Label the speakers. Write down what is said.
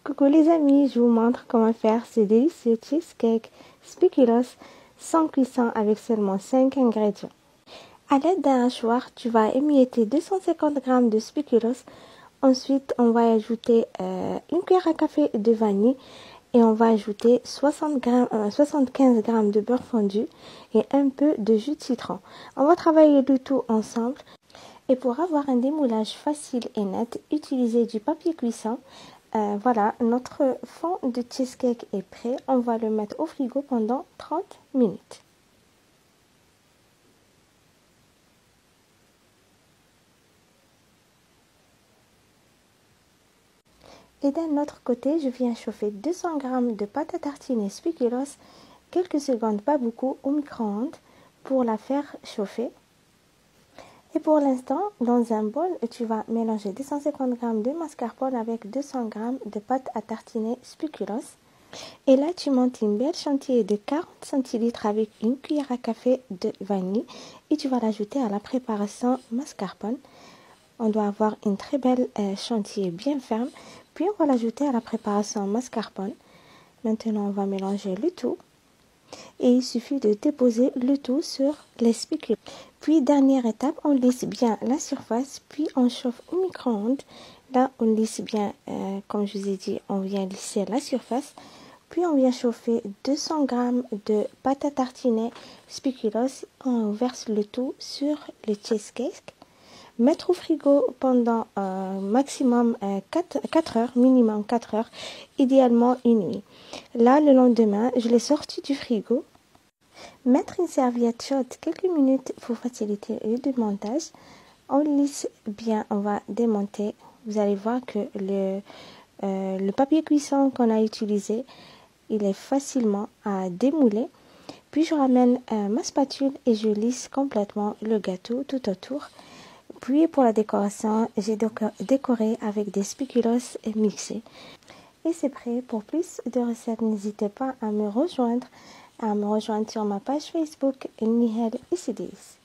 Speaker 1: Coucou les amis, je vous montre comment faire ce délicieux cheesecake spéculoos sans cuisson avec seulement 5 ingrédients. À l'aide d'un hachoir, tu vas émietter 250 g de spéculoos. Ensuite, on va ajouter une cuillère à café de vanille et on va ajouter 75 g de beurre fondu et un peu de jus de citron. On va travailler le tout ensemble. Et pour avoir un démoulage facile et net, utilisez du papier cuisson. Voilà, notre fond de cheesecake est prêt. On va le mettre au frigo pendant 30 minutes. Et d'un autre côté, je viens chauffer 200 g de pâte à tartiner spéculoos, quelques secondes, pas beaucoup, au micro-ondes pour la faire chauffer. Et pour l'instant, dans un bol, tu vas mélanger 250 g de mascarpone avec 200 g de pâte à tartiner spéculoos. Et là, tu montes une belle chantilly de 40 centilitres avec une cuillère à café de vanille et tu vas l'ajouter à la préparation mascarpone. On doit avoir une très belle chantilly bien ferme. Puis on va l'ajouter à la préparation mascarpone. Maintenant, on va mélanger le tout. Et il suffit de déposer le tout sur les spéculoos. Puis, dernière étape, on lisse bien la surface, puis on chauffe au micro-ondes. Là, on lisse bien, comme je vous ai dit, on vient lisser la surface. Puis, on vient chauffer 200 g de pâte à tartiner spéculoos. On verse le tout sur le cheesecake. Mettre au frigo pendant maximum 4 heures, minimum 4 heures, idéalement une nuit. Là, le lendemain, je l'ai sorti du frigo. Mettre une serviette chaude quelques minutes pour faciliter le démontage. On lisse bien, on va démonter. Vous allez voir que le papier cuisson qu'on a utilisé, il est facilement à démouler. Puis je ramène ma spatule et je lisse complètement le gâteau tout autour. Puis pour la décoration, j'ai décoré avec des spéculoos mixés. Et c'est prêt. Pour plus de recettes, n'hésitez pas à me rejoindre sur ma page Facebook Nihel Isidis.